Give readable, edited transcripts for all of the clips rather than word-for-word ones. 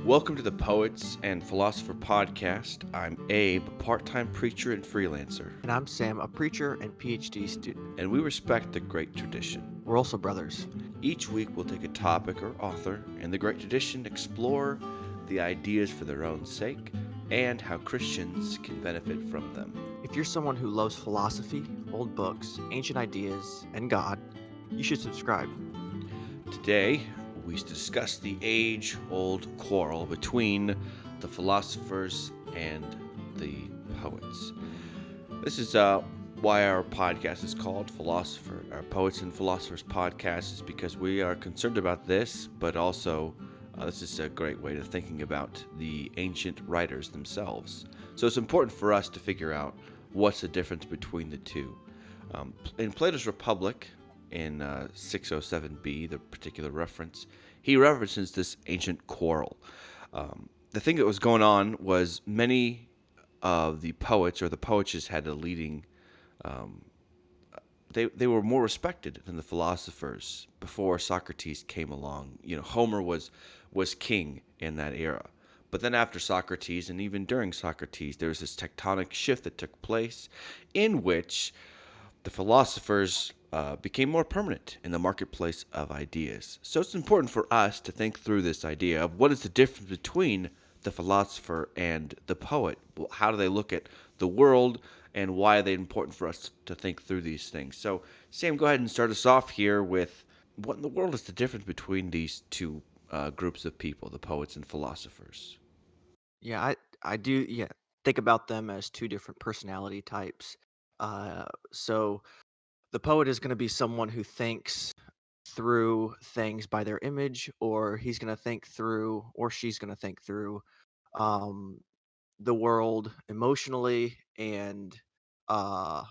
Welcome to the Poets and Philosopher podcast. I'm Abe, a part-time preacher and freelancer, And I'm Sam, a preacher and PhD student. and we respect the great tradition. We're also brothers. Each week we'll take a topic or author in the great tradition, explore the ideas for their own sake, and how Christians can benefit from them. If you're someone who loves philosophy, old books, ancient ideas, and God, you should subscribe. Today, we discuss the age-old quarrel between the philosophers and the poets. This is why our podcast is called Philosopher. Our Poets and Philosophers podcast is because we are concerned about this, but also this is a great way to thinking about the ancient writers themselves. So it's important for us to figure out what's the difference between the two. In Plato's Republic, in 607b, the particular reference, he references this ancient quarrel. The thing that was going on was many of the poets or the poetess had a leading they were more respected than the philosophers before Socrates came along. Homer was king in that era. But then after Socrates and even during Socrates, there was this tectonic shift that took place in which the philosophers became more permanent in the marketplace of ideas. So it's important for us to think through this idea of what is the difference between the philosopher and the poet. How do they look at the world, and why are they important for us to think through these things? So, Sam, go ahead and start us off here with what in the world is the difference between these two groups of people, the poets and philosophers? Yeah, I do. Yeah, think about them as two different personality types. So the poet is going to be someone who thinks through things by their image, or he's going to think through, or she's going to think through um, the world emotionally, and uh,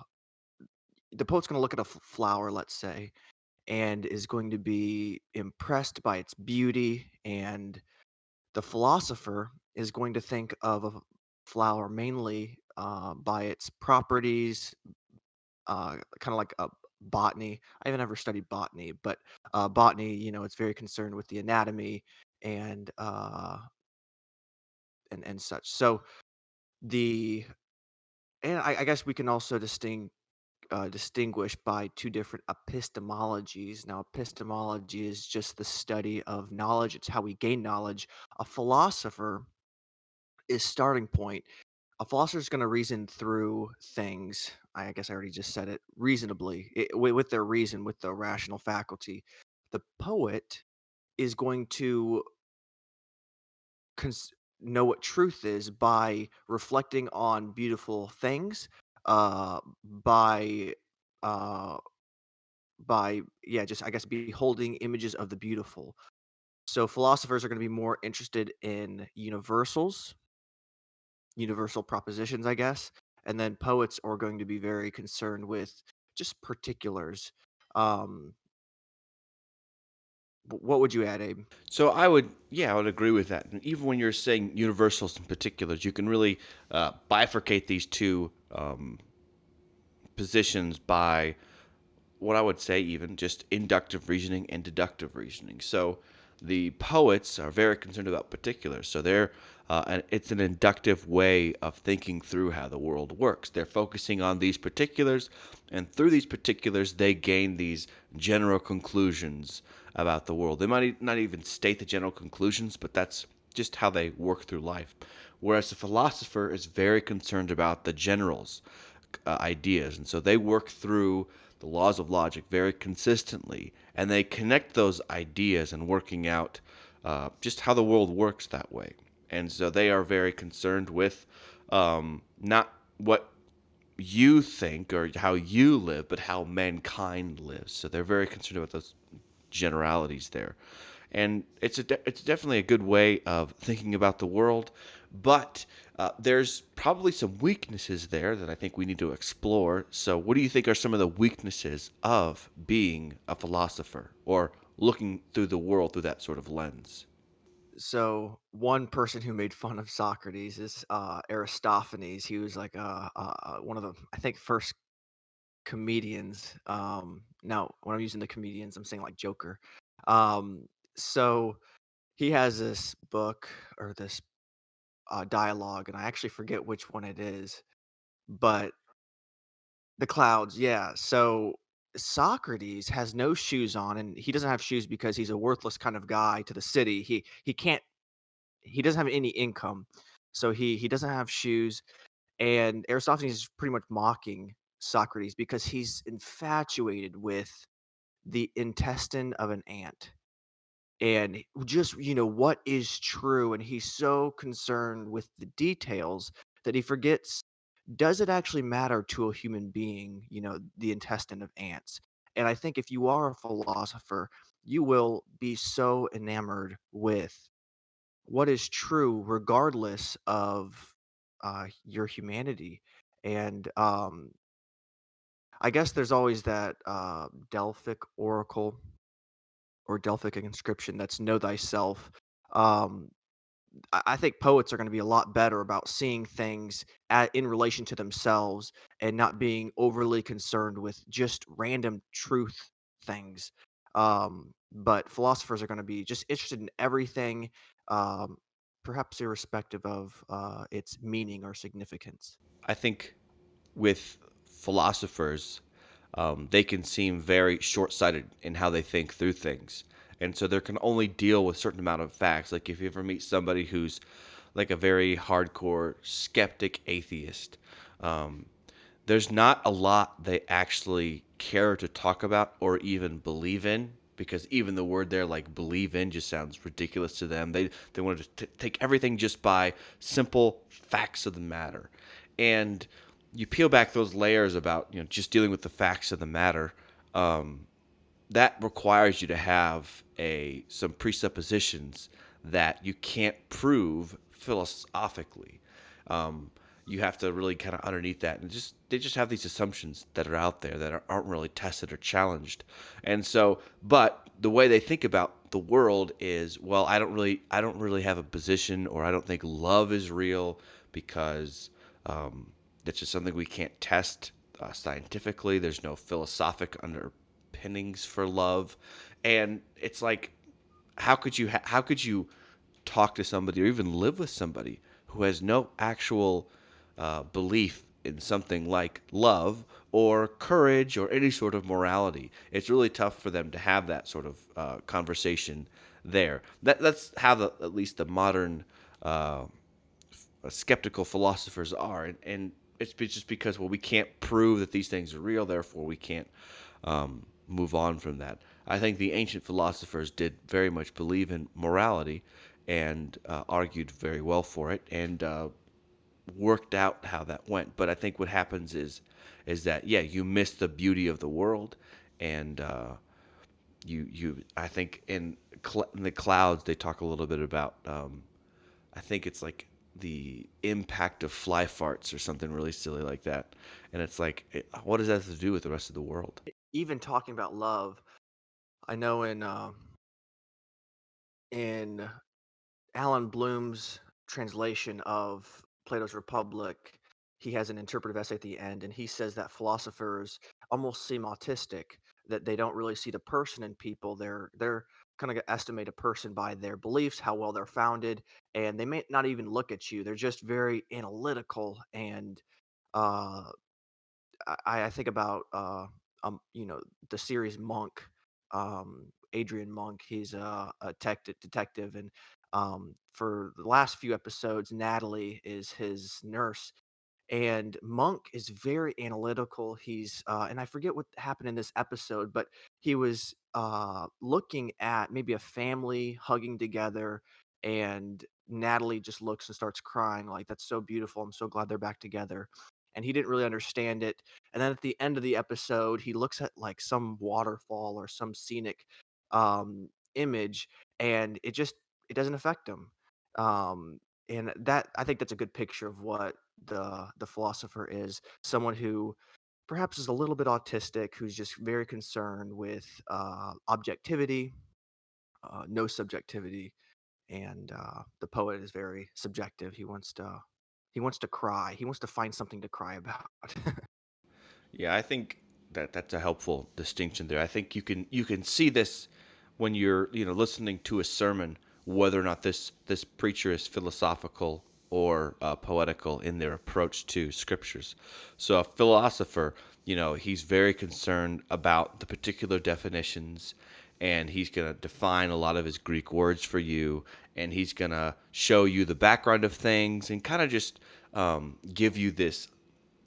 the poet's going to look at a flower, let's say, and is going to be impressed by its beauty, and the philosopher is going to think of a flower mainly by its properties, kind of like a botany. I haven't ever studied botany, but botany, it's very concerned with the anatomy and and such. So the and I guess we can also distinguish by two different epistemologies. Now, epistemology is just the study of knowledge, it's how we gain knowledge. A philosopher is starting point. A philosopher is going to reason through things. I guess I already just said it reasonably, with their reason, with the rational faculty. The poet is going to know what truth is by reflecting on beautiful things, by uh, yeah, just I guess beholding images of the beautiful. So philosophers are going to be more interested in universal propositions, I guess, and then poets are going to be very concerned with just particulars. Um, what would you add, Abe? So I would agree with that. And even when you're saying universals and particulars, you can really bifurcate these two positions by what I would say even just inductive reasoning and deductive reasoning. So the poets are very concerned about particulars. So it's an inductive way of thinking through how the world works. They're focusing on these particulars, and through these particulars, they gain these general conclusions about the world. They might not even state the general conclusions, but that's just how they work through life. Whereas the philosopher is very concerned about the generals, ideas. And so they work through the laws of logic very consistently, and they connect those ideas and working out just how the world works that way. And so they are very concerned with not what you think or how you live, but how mankind lives. So they're very concerned about those generalities there. And it's definitely a good way of thinking about the world, but there's probably some weaknesses there that I think we need to explore. So, what do you think are some of the weaknesses of being a philosopher or looking through the world through that sort of lens? So one person who made fun of Socrates is Aristophanes. He was like one of the, I think, first comedians. Now when I'm using the comedians, I'm saying like Joker. Um, so he has this book or this dialogue, and I actually forget which one it is, but the clouds, yeah. So Socrates has no shoes on, and he doesn't have shoes because he's a worthless kind of guy to the city. He can't he doesn't have any income, so he doesn't have shoes. And Aristophanes is pretty much mocking Socrates because he's infatuated with the intestine of an ant and just what is true, and he's so concerned with the details that he forgets, does it actually matter to a human being, the intestine of ants? And I think if you are a philosopher, you will be so enamored with what is true regardless of your humanity. And I guess there's always that Delphic oracle or Delphic inscription that's know thyself. Um, I think poets are going to be a lot better about seeing things in relation to themselves and not being overly concerned with just random truth things. But philosophers are going to be just interested in everything, um, perhaps irrespective of its meaning or significance. I think with philosophers, they can seem very short-sighted in how they think through things, and so they can only deal with certain amount of facts. Like if you ever meet somebody who's like a very hardcore skeptic atheist, um, there's not a lot they actually care to talk about or even believe in, because even the word there, like believe in, just sounds ridiculous to them. They want to take everything just by simple facts of the matter. And you peel back those layers about, just dealing with the facts of the matter, that requires you to have a some presuppositions that you can't prove philosophically. Um, you have to really kind of underneath that, and just they just have these assumptions that are out there that aren't really tested or challenged. And so, but the way they think about the world is, well, I don't really have a position, or I don't think love is real because um, that's just something we can't test scientifically. There's no philosophic underpinnings for love, and it's like, how could you talk to somebody or even live with somebody who has no actual belief in something like love or courage or any sort of morality? It's really tough for them to have that sort of conversation there. That's how at least the modern uh, skeptical philosophers are, and it's just because, well, we can't prove that these things are real, therefore we can't move on from that. I think the ancient philosophers did very much believe in morality and argued very well for it, and worked out how that went. But I think what happens is that, yeah, you miss the beauty of the world, and you I think in the clouds they talk a little bit about. I think it's like the impact of fly farts or something really silly like that. And it's like, what does that have to do with the rest of the world? Even talking about love, I know in Alan Bloom's translation of Plato's Republic, he has an interpretive essay at the end, and he says that philosophers almost seem autistic, that they don't really see the person in people. They're kind of estimate a person by their beliefs, how well they're founded, and they may not even look at you. They're just very analytical and uh I think about the series Monk, Adrian Monk. He's a detective, and for the last few episodes, Natalie is his nurse, and Monk is very analytical. And I forget what happened in this episode, but he was looking at maybe a family hugging together, and Natalie just looks and starts crying, like, "That's so beautiful. I'm so glad they're back together." And he didn't really understand it. And then at the end of the episode, he looks at like some waterfall or some scenic image, and it doesn't affect him. Um, and that I think that's a good picture of what the philosopher is, someone who perhaps is a little bit autistic, who's just very concerned with objectivity, no subjectivity, and the poet is very subjective. He wants to cry. He wants to find something to cry about. Yeah, I think that that's a helpful distinction there. I think you can see this when you're listening to a sermon whether or not this preacher is philosophical or poetical in their approach to scriptures. So a philosopher, he's very concerned about the particular definitions, and he's going to define a lot of his Greek words for you, and he's going to show you the background of things and kind of just give you this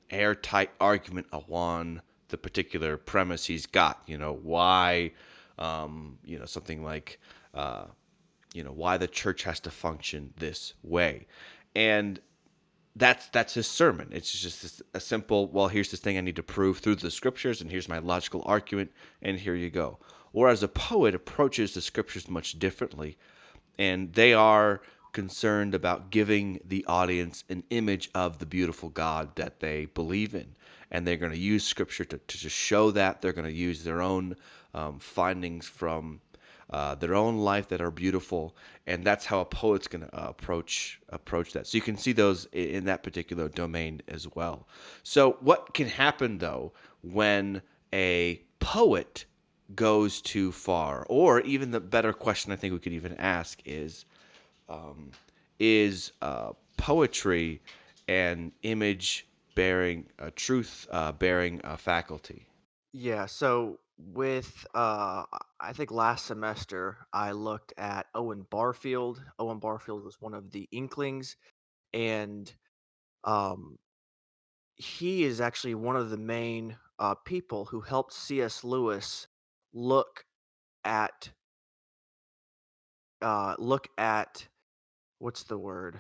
airtight argument on the particular premise he's got. Why, something like, why the church has to function this way, and that's his sermon. It's just a simple, well, here's this thing I need to prove through the scriptures, and here's my logical argument, and here you go. Whereas a poet approaches the scriptures much differently, and they are concerned about giving the audience an image of the beautiful God that they believe in. And they're going to use scripture to just show that. They're going to use their own findings from their own life that are beautiful, and that's how a poet's going to approach that. So you can see those in that particular domain as well. So what can happen though when a poet goes too far, or even the better question I think we could even ask is poetry an image bearing a truth bearing a faculty? Yeah, so with I think last semester I looked at Owen Barfield. Owen Barfield was one of the Inklings, and um he is actually one of the main people who helped C.S. Lewis look at look at what's the word?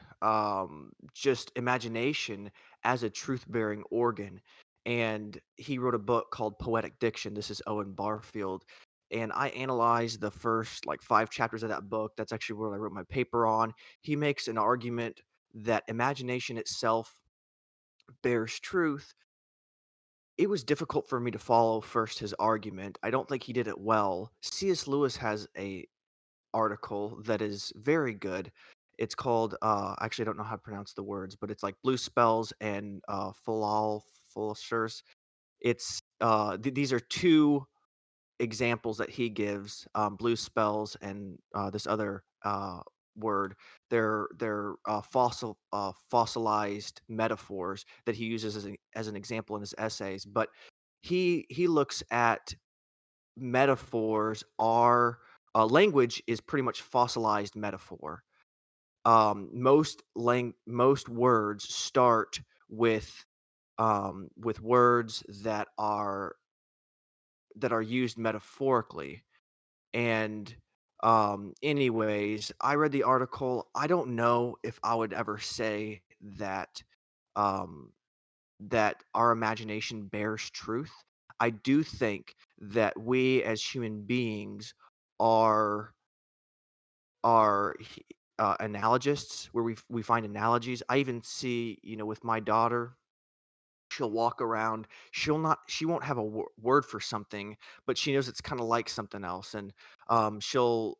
Just imagination as a truth-bearing organ. And he wrote a book called Poetic Diction. This is Owen Barfield. And I analyzed the first like 5 chapters of that book. That's actually what I wrote my paper on. He makes an argument that imagination itself bears truth. It was difficult for me to follow first his argument. I don't think he did it well. C.S. Lewis has a article that is very good. It's called, actually, I don't know how to pronounce the words, but it's like Blue Spells and Philosophers. These are two examples that he gives, blue spells and this other word. They're fossilized metaphors that he uses as an example in his essays. But he looks at metaphors are language is pretty much fossilized metaphor. Most words start with words that are used metaphorically. And anyways, I read the article. I don't know if I would ever say um, that our imagination bears truth. I do think that we as human beings are analogists, where we find analogies. I even see, with my daughter, she'll walk around. She won't have a word for something, but she knows it's kind of like something else, and she'll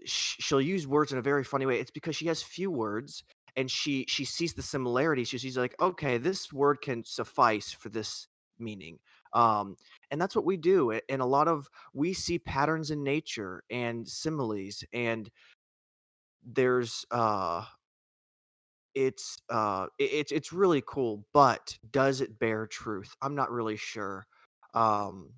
she'll use words in a very funny way. It's because she has few words, and she sees the similarities. She's like, okay, this word can suffice for this meaning. Um, and that's what we do. And a lot of we see patterns in nature and similes, and there's it's really cool. But does it bear truth? I'm not really sure. Um,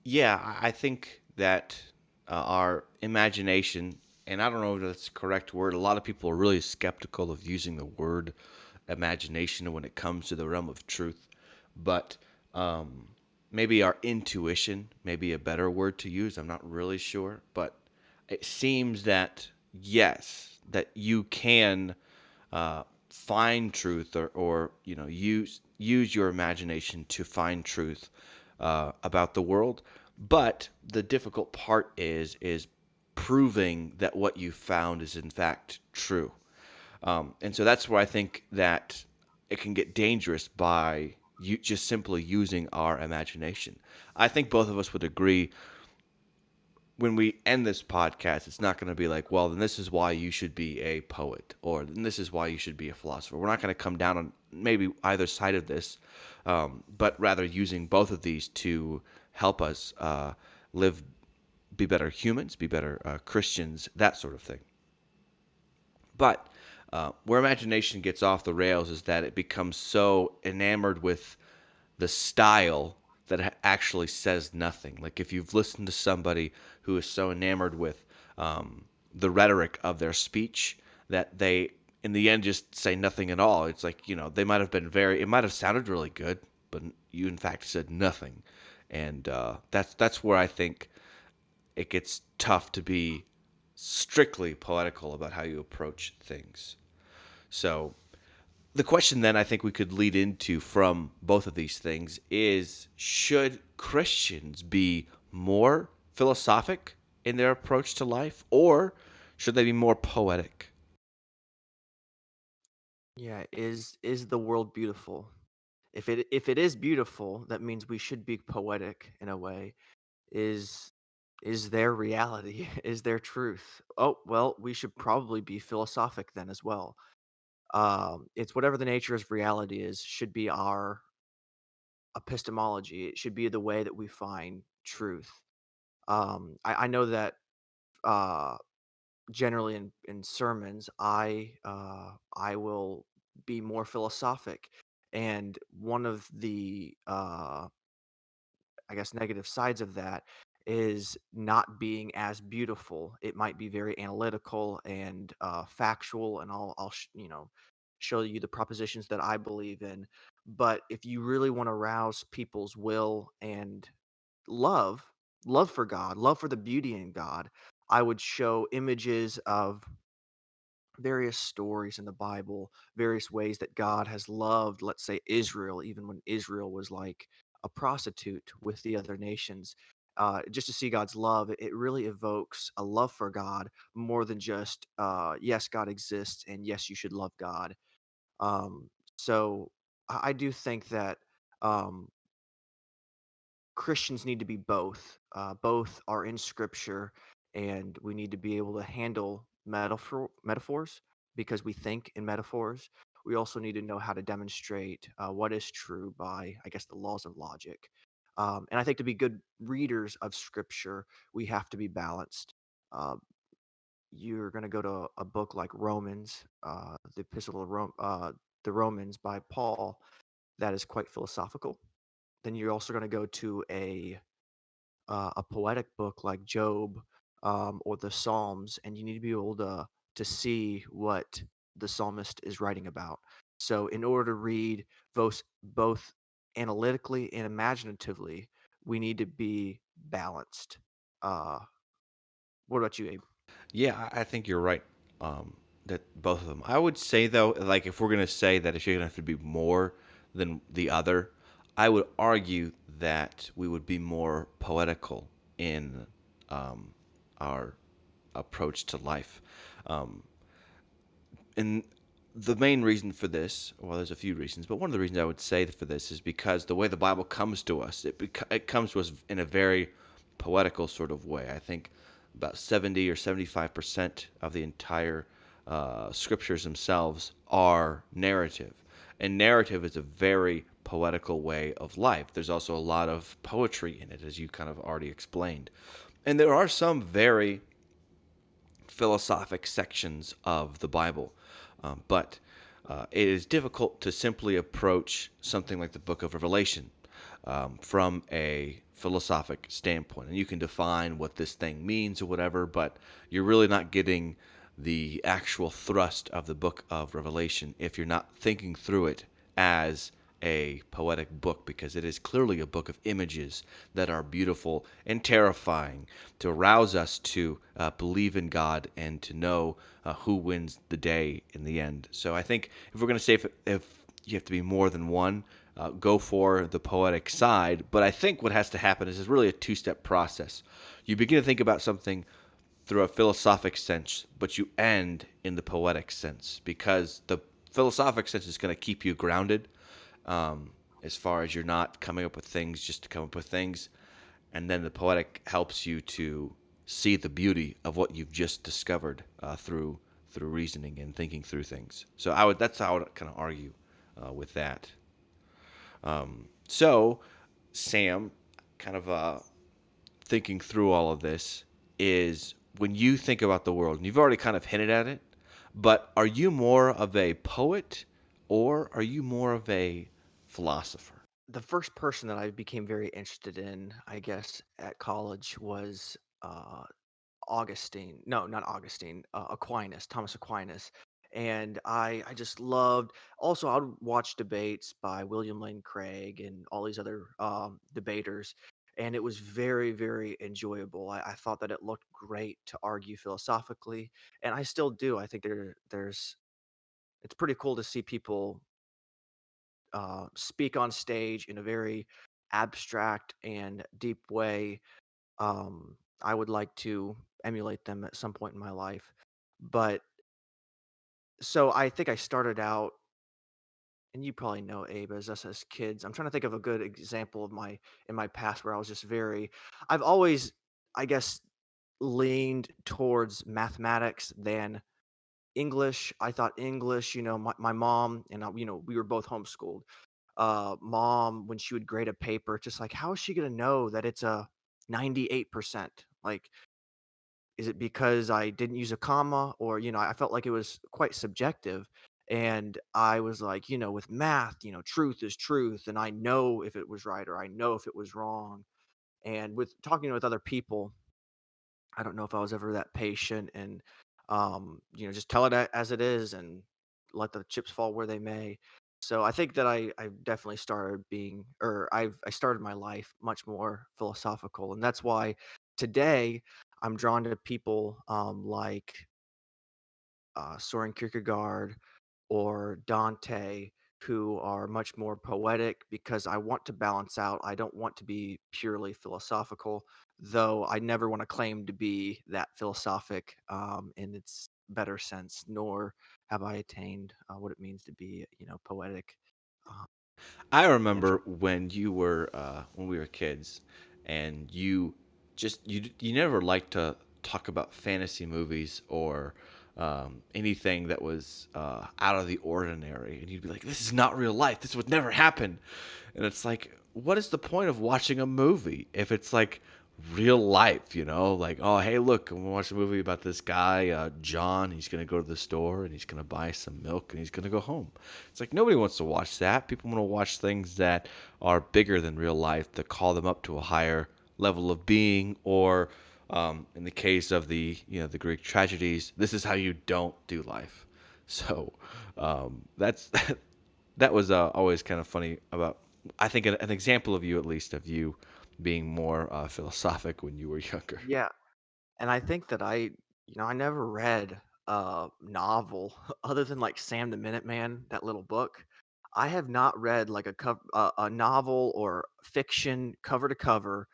Yeah, I think that our imagination, and I don't know if that's the correct word. A lot of people are really skeptical of using the word imagination when it comes to the realm of truth, but um, maybe our intuition may be a better word to use. I'm not really sure, but it seems that yes, that you can find truth, or use your imagination to find truth about the world. But the difficult part is proving that what you found is in fact true. And so that's where I think that it can get dangerous by you just simply using our imagination. I think both of us would agree when we end this podcast, it's not going to be like, well, then this is why you should be a poet, or then this is why you should be a philosopher. We're not going to come down on maybe either side of this, but rather using both of these to help us live be better humans, be better Christians, that sort of thing. But where imagination gets off the rails is that it becomes so enamored with the style that actually says nothing. Like if you've listened to somebody who is so enamored with the rhetoric of their speech that they, in the end, just say nothing at all. It's like, they might have been it might have sounded really good, but you, in fact, said nothing. And that's where I think it gets tough to be strictly poetical about how you approach things. So the question then I think we could lead into from both of these things is, should Christians be more philosophic in their approach to life, or should they be more poetic? Yeah, is the world beautiful? If it is beautiful, that means we should be poetic in a way. Is is there reality? Is there truth? Oh, well, we should probably be philosophic then as well. It's whatever the nature of reality is, should be our epistemology. It should be the way that we find truth. I know that uh, generally in sermons, I will be more philosophic, and one of the I guess negative sides of that is not being as beautiful. It might be very analytical and factual, and I'll show you the propositions that I believe in. But if you really want to rouse people's will and love, love for God, love for the beauty in God, I would show images of various stories in the Bible, various ways that God has loved, let's say, Israel, even when Israel was like a prostitute with the other nations. Just to see God's love, it really evokes a love for God more than just, yes, God exists, and yes, you should love God. So I do think that um, Christians need to be both. Both are in Scripture, and we need to be able to handle metaphors because we think in metaphors. We also need to know how to demonstrate what is true by, I guess, the laws of logic. And I think to be good readers of Scripture, we have to be balanced. Uh, you're going to go to a book like Romans, the Epistle of the Romans by Paul, that is quite philosophical. Then you're also going to go to a poetic book like Job, or the Psalms, and you need to be able to see what the psalmist is writing about. So, in order to read both analytically and imaginatively, we need to be balanced. Uh, what about you, Abe? Yeah, I think you're right. That both of them. I would say though, like if we're gonna say that if you're gonna have to be more than the other, I would argue that we would be more poetical in um, our approach to life. Um, and the main reason for this, well, there's a few reasons, but one of the reasons I would say for this is because the way the Bible comes to us, it comes to us in a very poetical sort of way. I think about 70 or 75% of the entire scriptures themselves are narrative. And narrative is a very poetical way of life. There's also a lot of poetry in it, as you kind of already explained. And there are some very philosophic sections of the Bible. But it is difficult to simply approach something like the book of Revelation from a philosophic standpoint. And you can define what this thing means or whatever, but you're really not getting the actual thrust of the book of Revelation if you're not thinking through it as a poetic book, because it is clearly a book of images that are beautiful and terrifying to arouse us to believe in God and to know who wins the day in the end. So I think if we're going to say if you have to be more than one, go for the poetic side. But I think what has to happen is it's really a two-step process. You begin to think about something through a philosophic sense, but you end in the poetic sense, because the philosophic sense is going to keep you grounded, as far as you're not coming up with things just to come up with things. And then the poetic helps you to see the beauty of what you've just discovered through reasoning and thinking through things. So that's how I would kind of argue with that. So, Sam, kind of thinking through all of this is when you think about the world, and you've already kind of hinted at it, but are you more of a poet or are you more of a philosopher? The first person that I became very interested in, I guess, at college was Augustine. No, not Augustine. Aquinas, Thomas Aquinas. And I just loved. Also, I would watch debates by William Lane Craig and all these other debaters, and it was very, very enjoyable. I thought that it looked great to argue philosophically, and I still do. I think there's it's pretty cool to see people speak on stage in a very abstract and deep way. I would like to emulate them at some point in my life. But so I think I started out, and you probably know Abe as us as kids. I'm trying to think of a good example of my in my past where I was just very. I've always, I guess, leaned towards mathematics than English. I thought English, my mom and I, we were both homeschooled. Mom, when she would grade a paper, just like, how is she going to know that it's a 98%? Like, is it because I didn't use a comma? Or, I felt like it was quite subjective. And I was like, with math, truth is truth. And I know if it was right or I know if it was wrong. And with talking with other people, I don't know if I was ever that patient and, just tell it as it is and let the chips fall where they may. So I think that I definitely started being, or I started my life much more philosophical, and that's why today I'm drawn to people like Soren Kierkegaard or Dante, who are much more poetic because I want to balance out. I don't want to be purely philosophical, though I never want to claim to be that philosophic in its better sense, nor have I attained what it means to be, poetic. Um, I and tr- remember when we were kids, and you never liked to talk about fantasy movies or anything that was out of the ordinary, and you'd be like, "This is not real life. This would never happen." And it's like, what is the point of watching a movie if it's like real life, you know? Like, oh, hey, look, I'm gonna watch a movie about this guy, John. He's gonna go to the store and he's gonna buy some milk and he's gonna go home. It's like nobody wants to watch that. People want to watch things that are bigger than real life, that call them up to a higher level of being, or in the case of the Greek tragedies, this is how you don't do life. So that's that was always kind of funny about. I think an example of you, at least, of you being more philosophic when you were younger. yeah, and I think that I never read a novel other than like Sam the Minuteman, that little book. I have not read like a novel or fiction cover to cover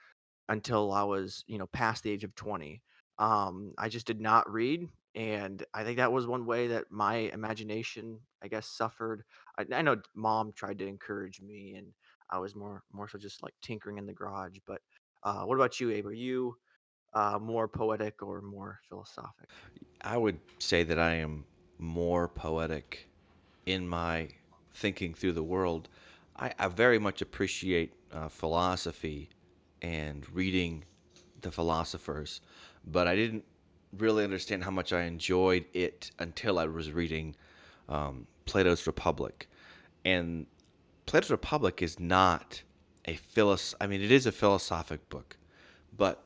until I was, past the age of 20. I just did not read, and I think that was one way that my imagination, I guess, suffered. I know mom tried to encourage me, and I was more so just like tinkering in the garage. But what about you, Abe? Are you more poetic or more philosophic? I would say that I am more poetic in my thinking through the world. I very much appreciate philosophy and reading the philosophers, but I didn't really understand how much I enjoyed it until I was reading Plato's Republic. And Plato's Republic is not I mean, it is a philosophic book, but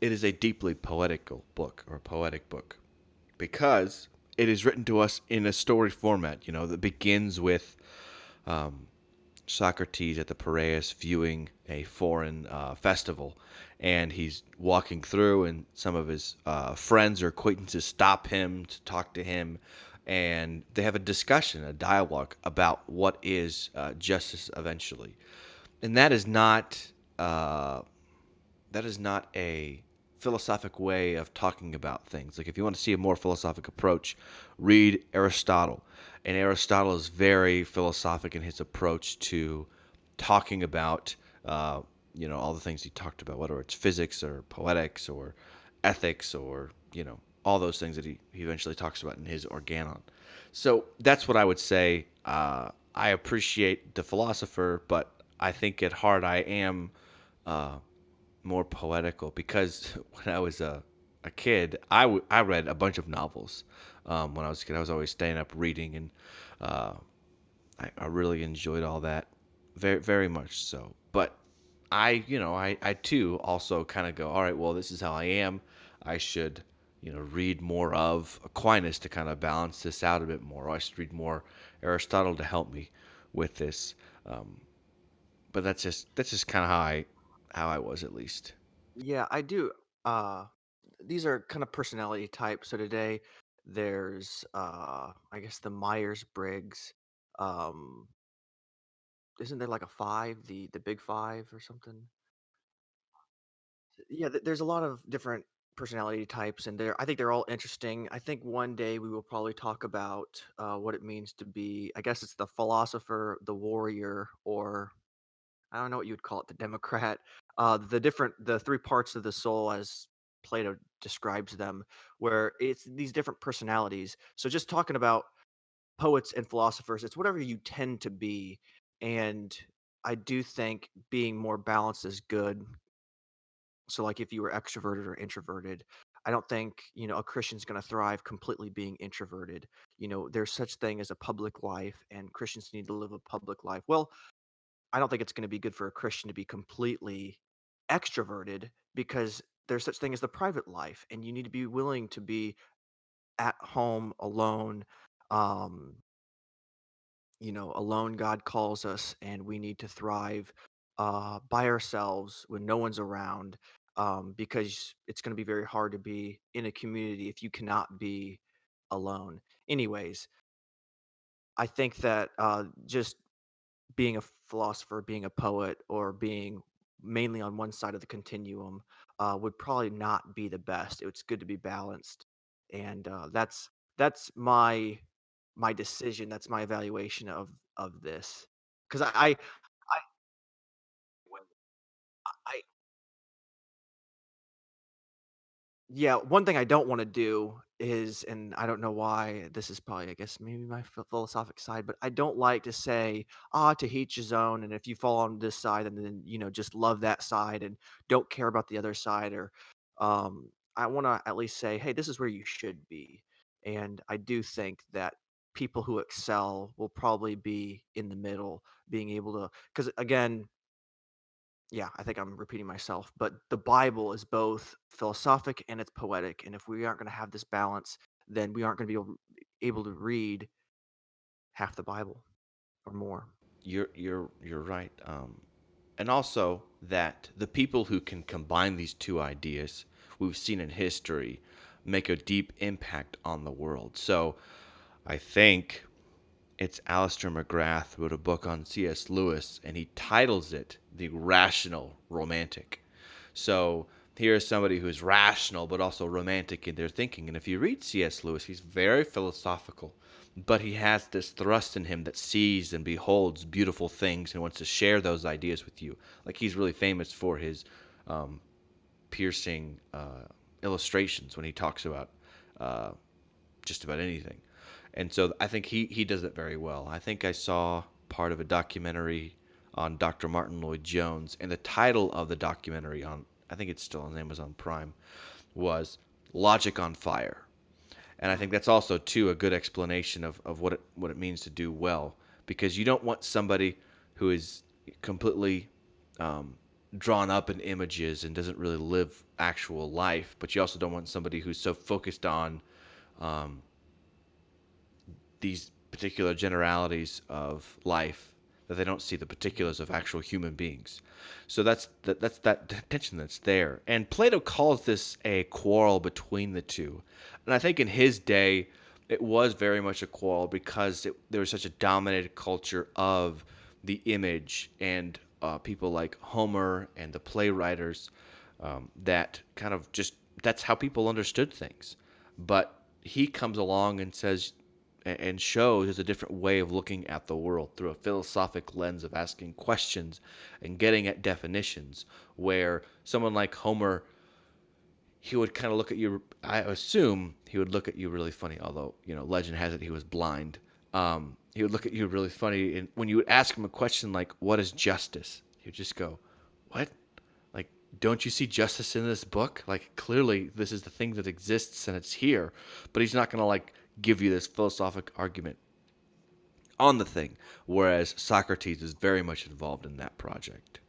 it is a deeply poetical book or poetic book because it is written to us in a story format, that begins with Socrates at the Piraeus viewing a foreign festival, and he's walking through, and some of his friends or acquaintances stop him to talk to him, and they have a discussion, a dialogue about what is justice eventually, and uh, that is not a philosophic way of talking about things. Like if you want to see a more philosophic approach, read Aristotle. And Aristotle is very philosophic in his approach to talking about all the things he talked about, whether it's physics or poetics or ethics or all those things that he eventually talks about in his Organon. So that's what I would say. I appreciate the philosopher, but I think at heart I am more poetical because when I was a kid, I read a bunch of novels. When I was a kid, I was always staying up reading, and uh, I really enjoyed all that, very much so. But I too also kind of go, all right, well, this is how I am. I should, read more of Aquinas to kind of balance this out a bit more. Or I should read more Aristotle to help me with this. Um, but that's just kind of how I was at least. Yeah, I do. Uh, these are kind of personality types. So today there's, I guess, the Myers Briggs. Um, isn't there like a five, the big five or something? Yeah, there's a lot of different personality types, and I think they're all interesting. I think one day we will probably talk about what it means to be. I guess it's the philosopher, the warrior, or I don't know what you would call it, the Democrat. The three parts of the soul as Plato describes them, where it's these different personalities. So just talking about poets and philosophers, it's whatever you tend to be. And I do think being more balanced is good. So like if you were extroverted or introverted, I don't think, a Christian's going to thrive completely being introverted. There's such thing as a public life and Christians need to live a public life. Well, I don't think it's gonna be good for a Christian to be completely extroverted because there's such thing as the private life, and you need to be willing to be at home alone. Um, alone God calls us, and we need to thrive by ourselves when no one's around, because it's gonna be very hard to be in a community if you cannot be alone. Anyways, I think that just being a philosopher, being a poet, or being mainly on one side of the continuum would probably not be the best. It's good to be balanced, and that's my decision. That's my evaluation of this. Because I I Yeah, one thing I don't wanna do is and I don't know why, this is probably, I guess, maybe my philosophic side, but I don't like to say, "Ah, to each his own, and if you fall on this side, and then, just love that side and don't care about the other side," or, I wanna at least say, "Hey, this is where you should be." And I do think that people who excel will probably be in the middle, being able to. Because again, yeah, I think I'm repeating myself, but the Bible is both philosophic and it's poetic. And if we aren't going to have this balance, then we aren't going to be able to read half the Bible or more. You're right. And also that the people who can combine these two ideas we've seen in history make a deep impact on the world. So I think it's Alistair McGrath wrote a book on C.S. Lewis, and he titles it The Rational Romantic. So here's somebody who's rational but also romantic in their thinking. And if you read C.S. Lewis, he's very philosophical, but he has this thrust in him that sees and beholds beautiful things and wants to share those ideas with you. Like he's really famous for his um, piercing illustrations when he talks about uh, just about anything. And so I think he does it very well. I think I saw part of a documentary on Dr. Martin Lloyd Jones, and the title of the documentary on I think it's still on Amazon Prime was Logic on Fire. And I Mm. think that's also too a good explanation of what it means to do well, because you don't want somebody who is completely um, drawn up in images and doesn't really live actual life, but you also don't want somebody who's so focused on these particular generalities of life that they don't see the particulars of actual human beings. So that's that tension that's there. And Plato calls this a quarrel between the two. And I think in his day, it was very much a quarrel because there was such a dominated culture of the image and people like Homer and the playwriters that kind of just that's how people understood things. But he comes along and says and shows there's a different way of looking at the world through a philosophic lens of asking questions and getting at definitions. Where someone like Homer, he would kind of look at you. I assume he would look at you really funny, although legend has it he was blind. He would look at you really funny, and when you would ask him a question like, "What is justice?" He would just go, "What?" Like, don't you see justice in this book? Like, clearly, this is the thing that exists and it's here. But he's not going to, like, give you this philosophic argument on the thing. Whereas Socrates is very much involved in that project.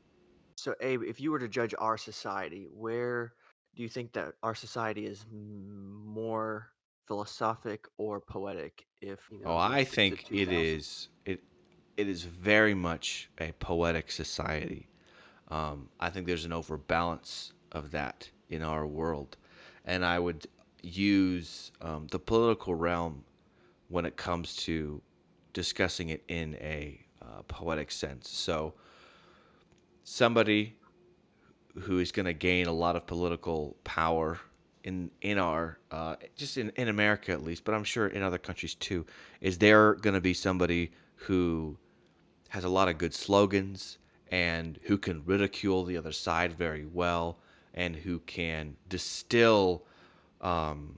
So, Abe, if you were to judge our society, where do you think that our society is more philosophic or poetic? If Oh, I it's the think two thousand. it is very much a poetic society. I think there's an overbalance of that in our world, and I would use the political realm when it comes to discussing it in a poetic sense. So, somebody who is going to gain a lot of political power in our just in America at least, but I'm sure in other countries too, is there going to be somebody who has a lot of good slogans and who can ridicule the other side very well and who can distill and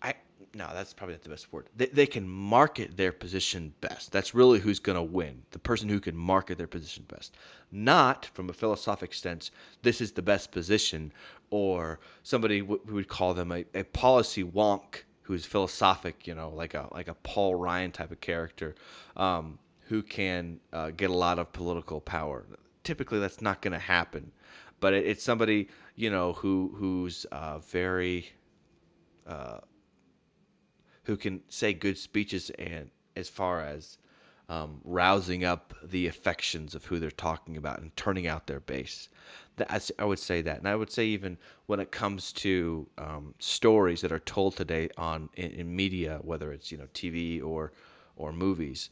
I no, that's probably not the best word. They can market their position best. That's really who's going to win. The person who can market their position best. Not from a philosophic sense, this is the best position, or somebody we would call them a policy wonk who's philosophic, like a Paul Ryan type of character, who can get a lot of political power. Typically, that's not going to happen, but it's somebody who's very who can say good speeches and as far as rousing up the affections of who they're talking about and turning out their base. I would say that, and I would say even when it comes to stories that are told today in media, whether it's TV or movies,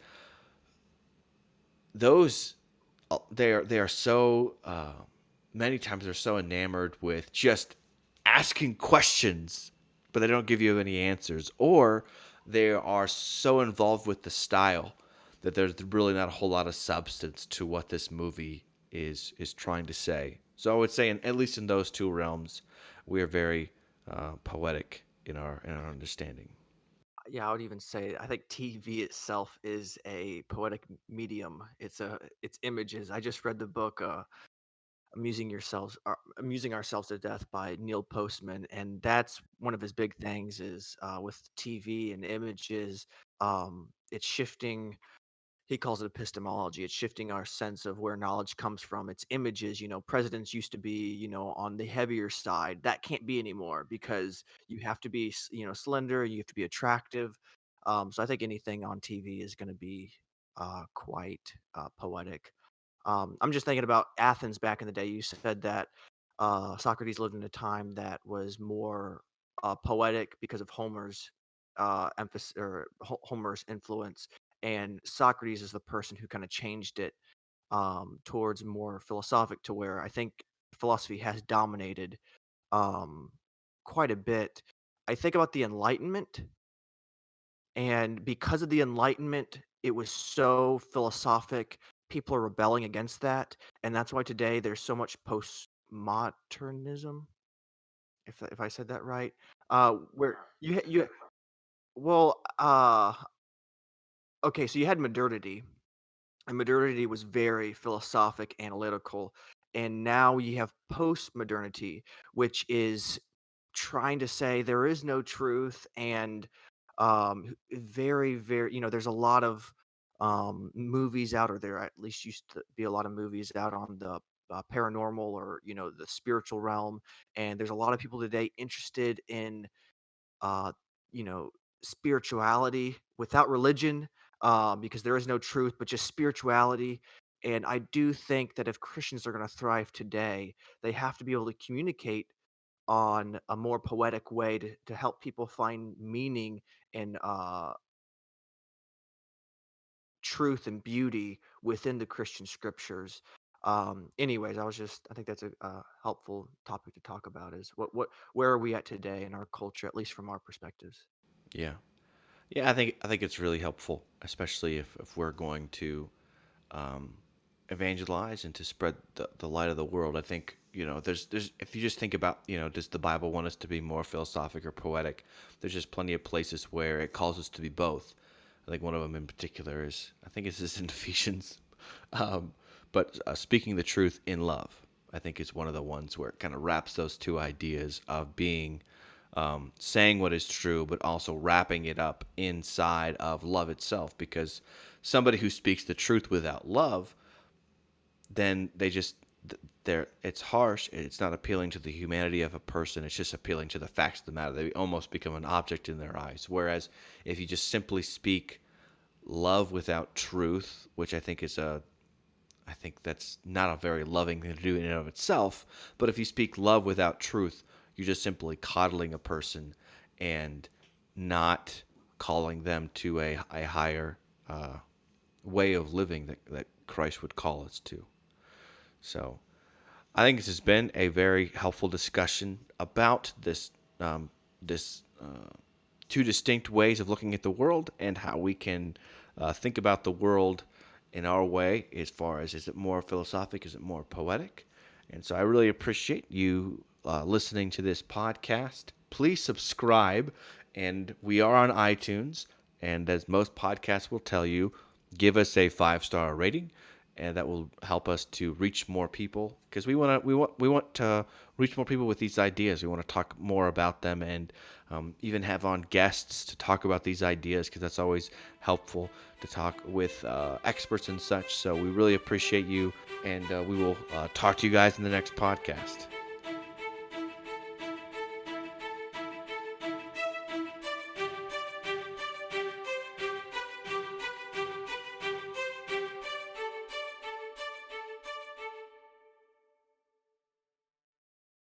those they are so many times they're so enamored with just asking questions, but they don't give you any answers, or they are so involved with the style that there's really not a whole lot of substance to what this movie is trying to say. So I would say, at least in those two realms, we are very poetic in our understanding. Yeah, I would even say I think TV itself is a poetic medium. It's images. I just read the book Amusing Ourselves to Death" by Neil Postman, and that's one of his big things is with TV and images. It's shifting. He calls it epistemology. It's shifting our sense of where knowledge comes from. It's images. Presidents used to be, on the heavier side. That can't be anymore because you have to be, slender. You have to be attractive. So I think anything on TV is going to be quite poetic. I'm just thinking about Athens back in the day. You said that Socrates lived in a time that was more poetic because of Homer's emphasis or Homer's influence, and Socrates is the person who kind of changed it towards more philosophic, to where I think philosophy has dominated um, quite a bit. I think about the Enlightenment, and because of the Enlightenment, it was so philosophic, people are rebelling against that, and that's why today there's so much postmodernism, if I said that right, where you well, okay, so you had modernity, and modernity was very philosophic, analytical, and now you have post-modernity, which is trying to say there is no truth, and very, very, there's a lot of movies out, or there at least used to be a lot of movies out on the paranormal, or the spiritual realm, and there's a lot of people today interested in uh, you know, spirituality without religion, because there is no truth, but just spirituality. And I do think that if Christians are going to thrive today, they have to be able to communicate on a more poetic way to help people find meaning and truth and beauty within the Christian scriptures. Anyways, I think that's a helpful topic to talk about is where are we at today in our culture, at least from our perspectives. Yeah. Yeah, I think it's really helpful, especially if we're going to um, evangelize and to spread the light of the world. I think there's if you just think about does the Bible want us to be more philosophic or poetic? There's just plenty of places where it calls us to be both. I think one of them in particular is I think it's in Ephesians, um, but speaking the truth in love. I think is one of the ones where it kind of wraps those two ideas of being saying what is true, but also wrapping it up inside of love itself. Because somebody who speaks the truth without love, then they're it's harsh. It's not appealing to the humanity of a person. It's just appealing to the facts of the matter. They almost become an object in their eyes. Whereas if you just simply speak love without truth, which I think that's not a very loving thing to do in and of itself. But if you speak love without truth, you're just simply coddling a person and not calling them to a higher way of living that Christ would call us to. So I think this has been a very helpful discussion about this two distinct ways of looking at the world and how we can think about the world in our way as far as is it more philosophic, is it more poetic? And so I really appreciate you listening to this podcast. Please subscribe, and we are on iTunes. And as most podcasts will tell you, give us a 5-star rating, and that will help us to reach more people because we want to reach more people with these ideas. We want to talk more about them and even have on guests to talk about these ideas because that's always helpful to talk with experts and such. So we really appreciate you, and we will talk to you guys in the next podcast.